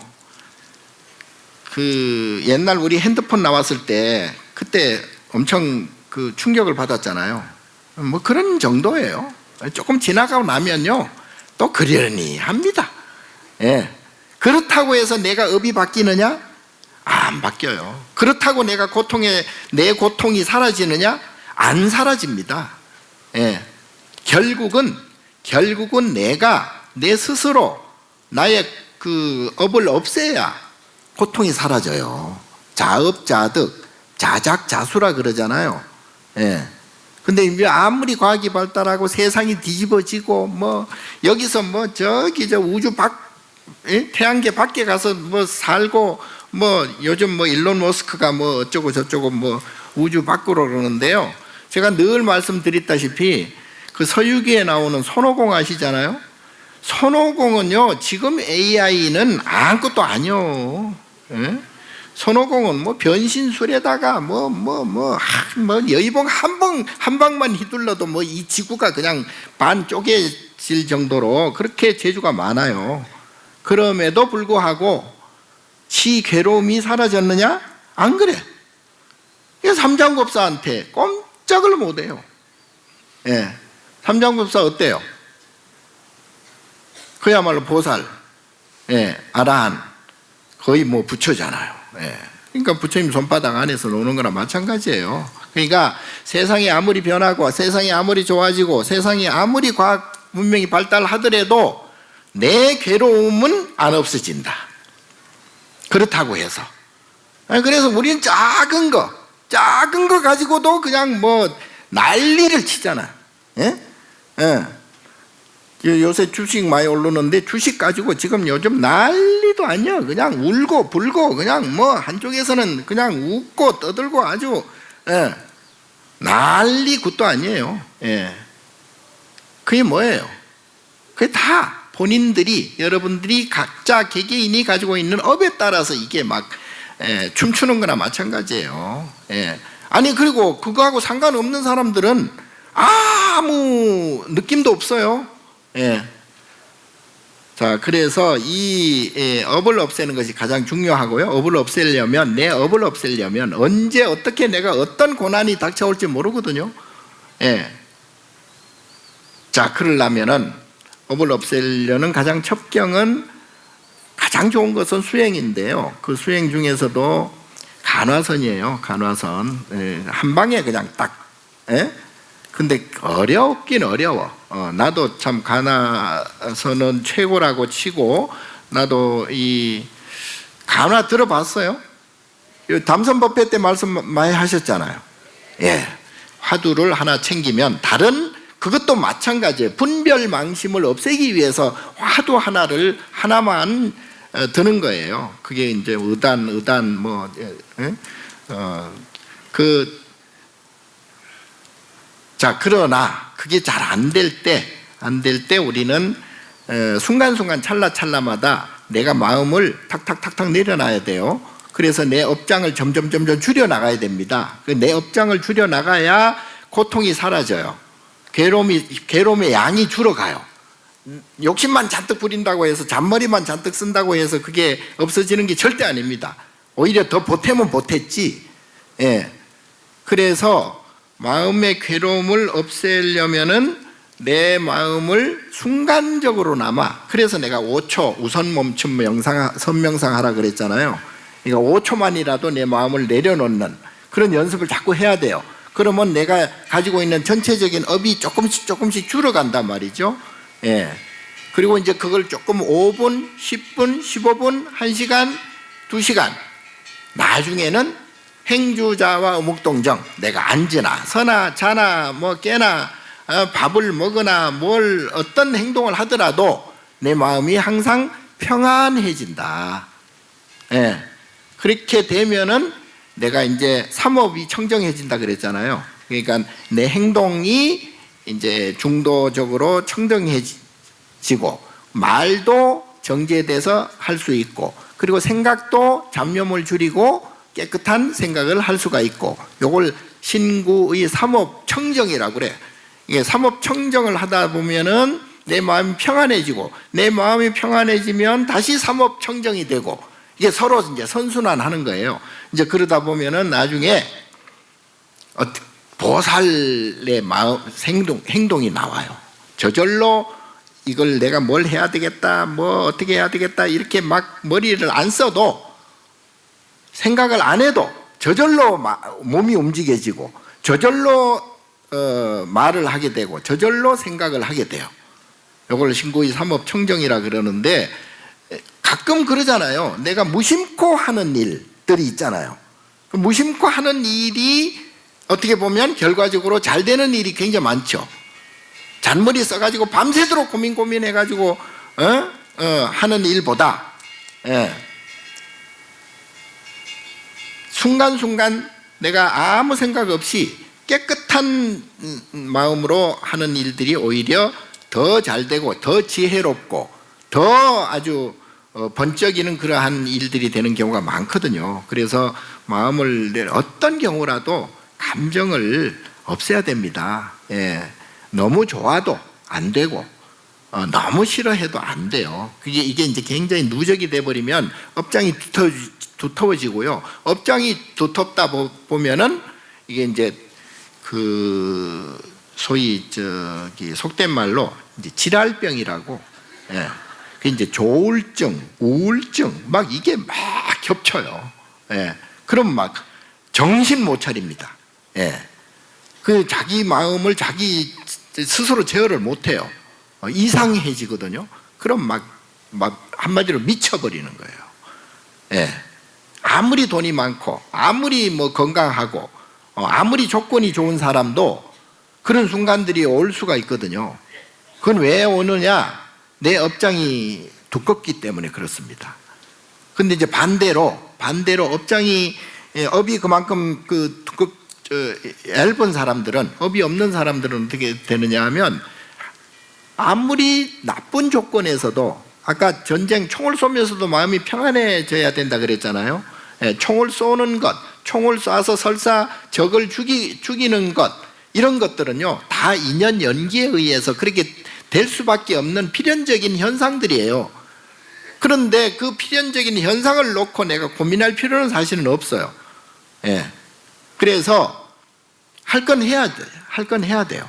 그 옛날 우리 핸드폰 나왔을 때 그때 엄청 그 충격을 받았잖아요. 그런 정도예요. 조금 지나가고 나면요 또 그러니 합니다. 예. 그렇다고 해서 내가 업이 바뀌느냐? 안 바뀌어요. 그렇다고 내 고통이 사라지느냐? 안 사라집니다. 예. 결국은 내가 내 스스로 나의 그 업을 없애야 고통이 사라져요. 자업자득, 자작자수라 그러잖아요. 예. 근데 이제 아무리 과학이 발달하고 세상이 뒤집어지고 뭐 여기서 뭐 저기 저 우주 밖 태양계 밖에 가서 뭐 살고 뭐 요즘 뭐 일론 머스크가 뭐 어쩌고 저쩌고 뭐 우주 밖으로 그러는데요. 제가 늘 말씀드렸다시피 그 서유기에 나오는 손오공 아시잖아요. 손오공은요 지금 AI는 아무것도 아니요. 예? 손오공은 뭐 변신술에다가 뭐 여의봉 한 방만 휘둘러도 뭐 이 지구가 그냥 반 쪼개질 정도로 그렇게 재주가 많아요. 그럼에도 불구하고 지 괴로움이 사라졌느냐? 안 그래. 삼장법사한테 꼼짝을 못해요. 예, 삼장법사 어때요? 그야말로 보살, 예, 아라한, 거의 뭐 부처잖아요. 예. 그러니까 부처님 손바닥 안에서 노는 거나 마찬가지예요. 그러니까 세상이 아무리 변하고 세상이 아무리 좋아지고 세상이 아무리 과학 문명이 발달하더라도 내 괴로움은 안 없어진다. 그렇다고 해서. 그래서 우리는 작은 거 가지고도 그냥 뭐 난리를 치잖아. 예? 예. 요새 주식 많이 오르는데 주식 가지고 지금 요즘 난리도 아니야. 그냥 울고 불고 그냥 뭐 한쪽에서는 그냥 웃고 떠들고 아주 예. 난리 굿도 아니에요. 예. 그게 뭐예요? 그게 다 본인들이 여러분들이 각자 개개인이 가지고 있는 업에 따라서 이게 막 춤추는 거나 마찬가지예요. 예. 아니 그리고 그거하고 상관없는 사람들은 아무 느낌도 없어요. 예. 자, 그래서 이 업을 없애는 것이 가장 중요하고요. 업을 없애려면 내 업을 없애려면 언제 어떻게 내가 어떤 고난이 닥쳐올지 모르거든요. 예. 자, 그러려면은 업을 없애려는 가장 첩경은 가장 좋은 것은 수행인데요. 그 수행 중에서도 간화선이에요. 간화선. 예. 한 방에 그냥 딱. 예? 근데 어렵긴 어려워. 나도 참 간화선은 최고라고 치고 나도 이 간화 들어봤어요. 담선법회 때 말씀 많이 하셨잖아요. 예, 화두를 하나 챙기면 다른 그것도 마찬가지예요. 분별망심을 없애기 위해서 화두 하나만 드는 거예요. 그게 이제 의단 뭐 자, 그러나 그게 잘 안 될 때 우리는 순간순간 찰나찰나마다 내가 마음을 탁탁탁탁 내려놔야 돼요. 그래서 내 업장을 점점 줄여 나가야 됩니다. 내 업장을 줄여 나가야 고통이 사라져요. 괴로움의 양이 줄어가요. 욕심만 잔뜩 부린다고 해서 잔머리만 잔뜩 쓴다고 해서 그게 없어지는 게 절대 아닙니다. 오히려 더 보태면 보탰지. 예. 그래서 마음의 괴로움을 없애려면은 내 마음을 순간적으로나마, 그래서 내가 5초 우선 멈춤 선명상 하라 그랬잖아요. 그러니까 5초만이라도 내 마음을 내려놓는 그런 연습을 자꾸 해야 돼요. 그러면 내가 가지고 있는 전체적인 업이 조금씩 줄어간단 말이죠. 예. 그리고 이제 그걸 조금 5분, 10분, 15분, 1시간, 2시간 나중에는 행주자와 어묵동정, 내가 앉으나 서나 자나 뭐 깨나 밥을 먹으나 뭘 어떤 행동을 하더라도 내 마음이 항상 평안해진다. 예. 그렇게 되면은 내가 이제 삼업이 청정해진다 그랬잖아요. 그러니까 내 행동이 이제 중도적으로 청정해지고 말도 정제돼서 할 수 있고, 그리고 생각도 잡념을 줄이고 깨끗한 생각을 할 수가 있고, 요걸 신구의 삼업 청정이라고 그래. 이게 삼업 청정을 하다 보면은 내 마음이 평안해지고, 내 마음이 평안해지면 다시 삼업 청정이 되고, 이게 서로 이제 선순환하는 거예요. 이제 그러다 보면은 나중에 보살의 마음 행동이 나와요. 저절로 이걸 내가 뭘 해야 되겠다, 뭐 어떻게 해야 되겠다 이렇게 막 머리를 안 써도, 생각을 안 해도 저절로 몸이 움직여지고 저절로 말을 하게 되고 저절로 생각을 하게 돼요. 이걸 신구의 삼업 청정이라 그러는데, 가끔 그러잖아요. 내가 무심코 하는 일들이 있잖아요. 그 무심코 하는 일이 어떻게 보면 결과적으로 잘 되는 일이 굉장히 많죠. 잔머리 써가지고 밤새도록 고민해가지고 하는 일보다 순간순간 내가 아무 생각 없이 깨끗한 마음으로 하는 일들이 오히려 더 잘되고 더 지혜롭고 더 아주 번쩍이는 그러한 일들이 되는 경우가 많거든요. 그래서 마음을 어떤 경우라도 감정을 없애야 됩니다. 너무 좋아도 안 되고 너무 싫어해도 안 돼요. 이게 이제 굉장히 누적이 돼버리면 업장이 두터워지고요. 업장이 두텁다 보면은 이게 이제 그 소위 속된 말로 이제 질랄병이라고, 그 이제 조울증, 우울증 막 이게 막 겹쳐요. 그럼 막 정신 못 차립니다. 그 자기 마음을 자기 스스로 제어를 못 해요. 이상해지거든요. 그럼 막 한마디로 미쳐버리는 거예요. 아무리 돈이 많고 아무리 뭐 건강하고 아무리 조건이 좋은 사람도 그런 순간들이 올 수가 있거든요. 그건 왜 오느냐? 내 업장이 두껍기 때문에 그렇습니다. 근데 이제 반대로 업이 그만큼 얇은 사람들은, 업이 없는 사람들은 어떻게 되느냐 하면 아무리 나쁜 조건에서도, 아까 전쟁 총을 쏘면서도 마음이 평안해져야 된다 그랬잖아요. 총을 쏘는 것, 총을 쏴서 설사 적을 죽이는 것, 이런 것들은요 다 인연 연기에 의해서 그렇게 될 수밖에 없는 필연적인 현상들이에요. 그런데 그 필연적인 현상을 놓고 내가 고민할 필요는 사실은 없어요. 그래서 할 건 해야 돼요.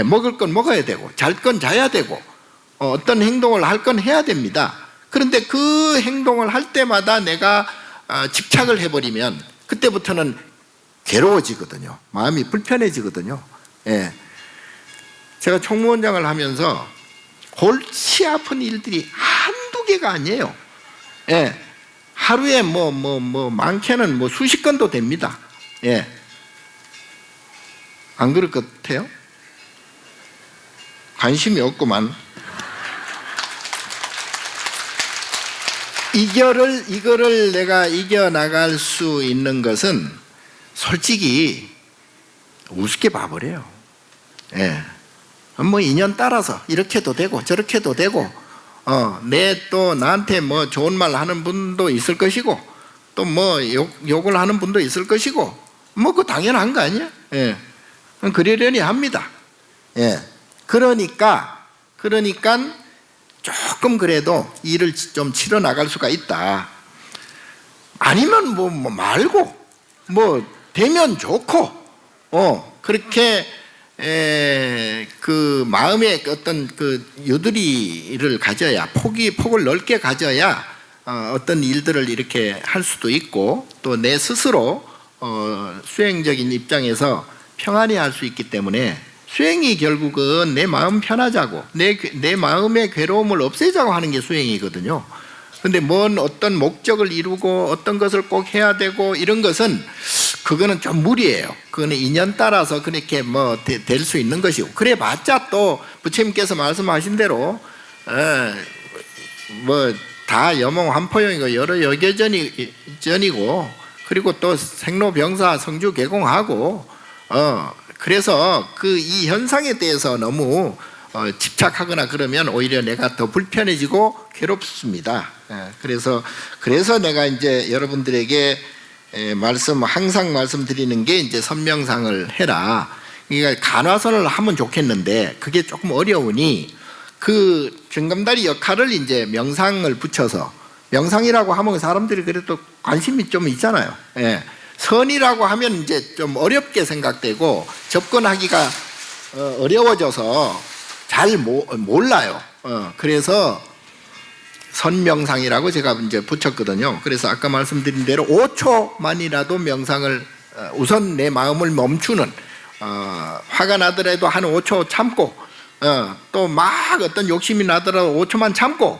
먹을 건 먹어야 되고, 잘 건 자야 되고, 어떤 행동을 할 건 해야 됩니다. 그런데 그 행동을 할 때마다 내가 집착을 해버리면 그때부터는 괴로워지거든요. 마음이 불편해지거든요. 제가 총무원장을 하면서 골치 아픈 일들이 한두 개가 아니에요. 하루에 많게는 수십 건도 됩니다. 안 그럴 것 같아요? 관심이 없구만. 이거를 내가 이겨나갈 수 있는 것은 솔직히 우습게 봐버려요. 인연 따라서 이렇게도 되고 저렇게도 되고, 또 나한테 좋은 말 하는 분도 있을 것이고, 또 욕을 하는 분도 있을 것이고, 그거 당연한 거 아니야? 그러려니 합니다. 그러니까 조금 그래도 일을 좀 치러 나갈 수가 있다. 아니면 말고 되면 좋고, 그렇게 그 마음의 어떤 그 유두리를 가져야, 폭을 넓게 가져야 어떤 일들을 이렇게 할 수도 있고, 또 내 스스로 수행적인 입장에서 평안히 할 수 있기 때문에, 수행이 결국은 내 마음 편하자고, 내 마음의 괴로움을 없애자고 하는 게 수행이거든요. 근데 어떤 목적을 이루고 어떤 것을 꼭 해야 되고 이런 것은, 그거는 좀 무리예요. 그거는 인연 따라서 그렇게 될 수 있는 것이고, 그래 봤자 또 부처님께서 말씀하신 대로 다 여몽환포용이고 여러 여겨전이고, 그리고 또 생로병사 성주개공하고, 그래서 이 현상에 대해서 너무 집착하거나 그러면 오히려 내가 더 불편해지고 괴롭습니다. 그래서 내가 이제 여러분들에게 항상 말씀드리는 게 이제 선명상을 해라. 그러니까 간화선을 하면 좋겠는데 그게 조금 어려우니, 그 정감다리 역할을 이제 명상을 붙여서, 명상이라고 하면 사람들이 그래도 관심이 좀 있잖아요. 선이라고 하면 이제 좀 어렵게 생각되고 접근하기가 어려워져서 잘 몰라요. 그래서 선명상이라고 제가 이제 붙였거든요. 그래서 아까 말씀드린 대로 5초만이라도 명상을, 우선 내 마음을 멈추는, 화가 나더라도 한 5초 참고, 또 막 어떤 욕심이 나더라도 5초만 참고,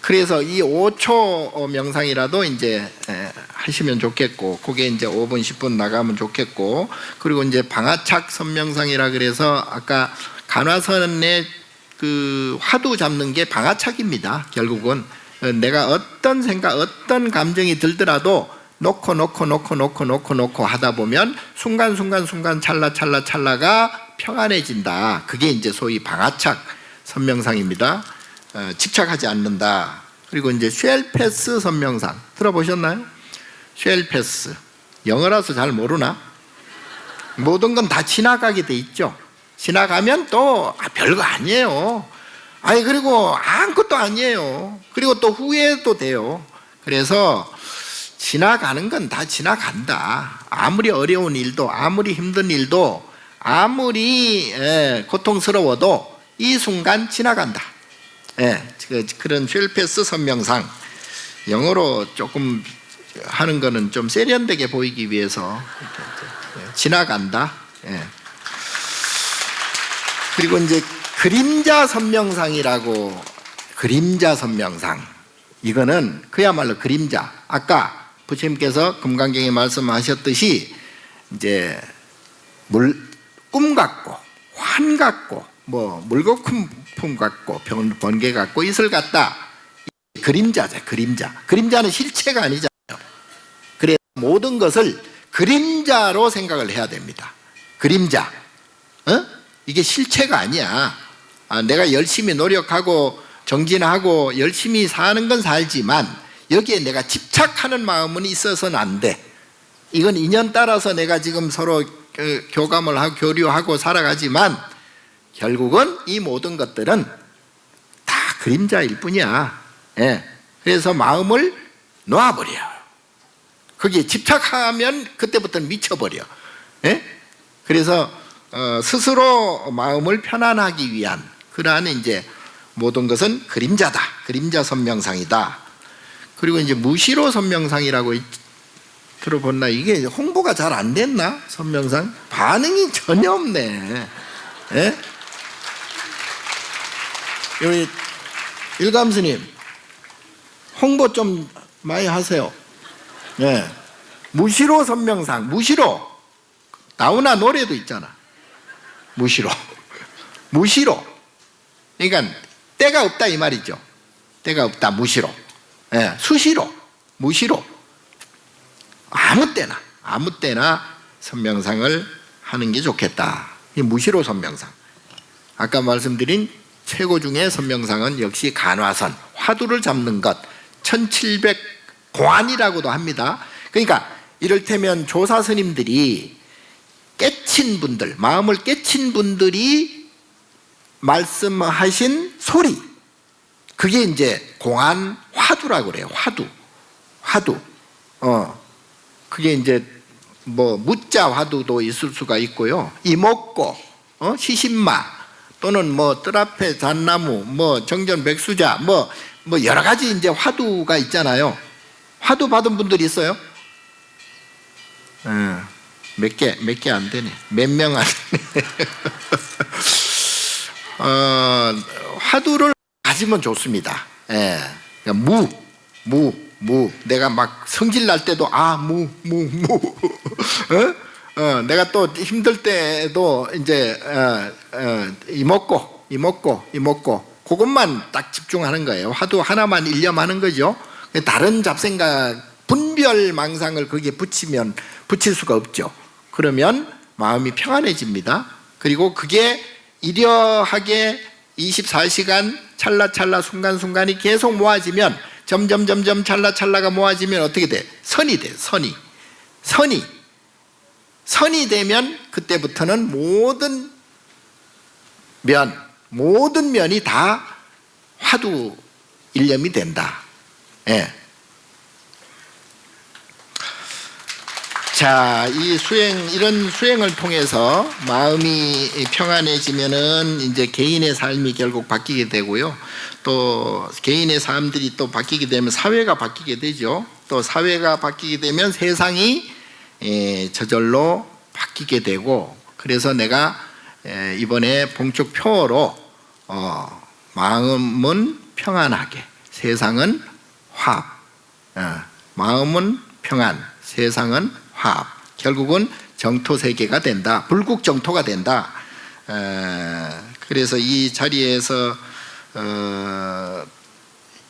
그래서 이 5초 명상이라도 이제 하시면 좋겠고, 그게 이제 5분, 10분 나가면 좋겠고, 그리고 이제 방아착 선명상이라 그래서 아까 간화선의 그 화두 잡는 게 방아착입니다. 결국은 내가 어떤 생각, 어떤 감정이 들더라도 놓고 하다 보면 순간 찰나가 평안해진다. 그게 이제 소위 방아착 선명상입니다. 집착하지 않는다. 그리고 이제 쉘패스 선명상 들어보셨나요? 쉘패스 영어라서 잘 모르나? 모든 건 다 지나가게 돼 있죠. 지나가면 또 별거 아니에요. 아니 그리고 아무것도 아니에요. 그리고 또 후회도 돼요. 그래서 지나가는 건 다 지나간다. 아무리 어려운 일도, 아무리 힘든 일도, 아무리 고통스러워도 이 순간 지나간다. 그런 쉘패스 선명상, 영어로 조금 하는 거는 좀 세련되게 보이기 위해서 지나간다. 그리고 이제 그림자 선명상이라고, 그림자 선명상, 이거는 그야말로 그림자. 아까 부처님께서 금강경에 말씀하셨듯이 이제 꿈 같고 환 같고 뭐 물거품 같고 번개 같고 이슬 같다. 그림자죠. 그림자는 실체가 아니잖아요. 그래서 모든 것을 그림자로 생각을 해야 됩니다. 그림자. 이게 실체가 아니야. 내가 열심히 노력하고 정진하고 열심히 사는 건 살지만 여기에 내가 집착하는 마음은 있어서는 안 돼. 이건 인연 따라서 내가 지금 서로 교감을 하고 교류하고 살아가지만 결국은 이 모든 것들은 다 그림자일 뿐이야. 그래서 마음을 놓아버려요. 거기에 집착하면 그때부터는 미쳐버려. 그래서 스스로 마음을 편안하기 위한 그러한 이제 모든 것은 그림자다. 그림자 선명상이다. 그리고 이제 무시로 선명상이라고 들어봤나? 이게 홍보가 잘 안 됐나? 선명상? 반응이 전혀 없네. 여기 일감스님 홍보 좀 많이 하세요. 무시로 선명상, 무시로 나훈아 노래도 있잖아. 무시로 그러니까 때가 없다 이 말이죠. 때가 없다. 무시로. 수시로, 무시로, 아무 때나 선명상을 하는 게 좋겠다. 이 무시로 선명상. 아까 말씀드린 최고 중의 선명상은 역시 간화선, 화두를 잡는 것, 1700 고안이라고도 합니다. 그러니까 이를테면 조사 스님들이 깨친 분들, 마음을 깨친 분들이 말씀하신 소리, 그게 이제 공안 화두라고 그래요. 화두. 그게 이제 뭐 무자 화두도 있을 수가 있고요. 이목고, 시신마, 또는 뭐 뜰앞에 잣나무, 뭐 정전 백수자, 뭐 여러 가지 이제 화두가 있잖아요. 화두 받은 분들이 있어요? 몇 개 안 되네. 몇 명 안 되네. 화두를 가지면 좋습니다. 그러니까 무. 내가 막 성질 날 때도 내가 또 힘들 때도 이제 이먹고 그것만 딱 집중하는 거예요. 화두 하나만 일념하는 거죠. 다른 잡생각, 분별망상을 거기에 붙일 수가 없죠. 그러면 마음이 평안해집니다. 그리고 그게 이려하게 24시간 찰나찰나 순간순간이 계속 모아지면 점점 찰나찰나가 모아지면 어떻게 돼? 선이 돼. 선이 되면 그때부터는 모든 면이 다 화두 일념이 된다. 자, 이런 수행을 통해서 마음이 평안해지면은 이제 개인의 삶이 결국 바뀌게 되고요. 또 개인의 삶들이 또 바뀌게 되면 사회가 바뀌게 되죠. 또 사회가 바뀌게 되면 세상이 저절로 바뀌게 되고, 그래서 내가 이번에 봉축 표어로 마음은 평안하게, 세상은 화합. 마음은 평안, 세상은 화합. 결국은 정토 세계가 된다. 불국 정토가 된다. 그래서 이 자리에서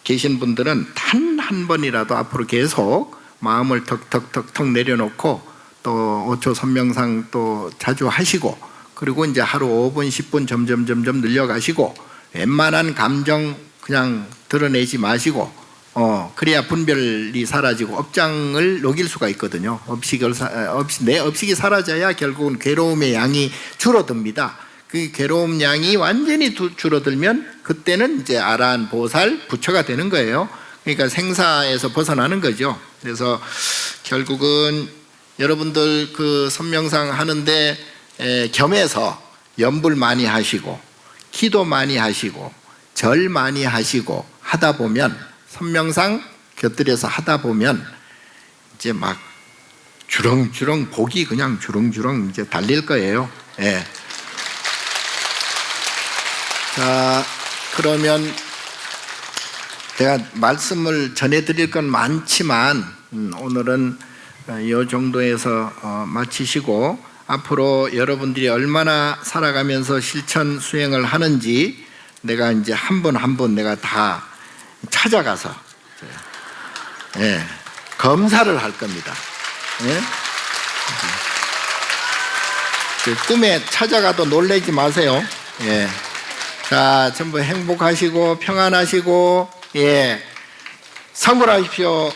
계신 분들은 단 한 번이라도 앞으로 계속 마음을 턱턱턱턱 내려놓고 또 5초 선명상 또 자주 하시고, 그리고 이제 하루 5분 10분 점점 늘려가시고, 웬만한 감정 그냥 드러내지 마시고, 그래야 분별이 사라지고 업장을 녹일 수가 있거든요. 내 업식이 사라져야 결국은 괴로움의 양이 줄어듭니다. 그 괴로움 양이 완전히 줄어들면 그때는 이제 아라한 보살 부처가 되는 거예요. 그러니까 생사에서 벗어나는 거죠. 그래서 결국은 여러분들 그 선명상 하는데 겸해서 연불 많이 하시고 기도 많이 하시고 절 많이 하시고 하다 보면, 선명상 곁들여서 하다 보면 이제 막 주렁주렁 복이 그냥 주렁주렁 이제 달릴 거예요. 예. 자, 그러면 제가 말씀을 전해드릴 건 많지만 오늘은 이 정도에서 마치시고, 앞으로 여러분들이 얼마나 살아가면서 실천 수행을 하는지 내가 이제 한 분 한 분 내가 다 찾아가서 검사를 할 겁니다. 꿈에 찾아가도 놀라지 마세요. 자, 전부 행복하시고 평안하시고 성불하십시오.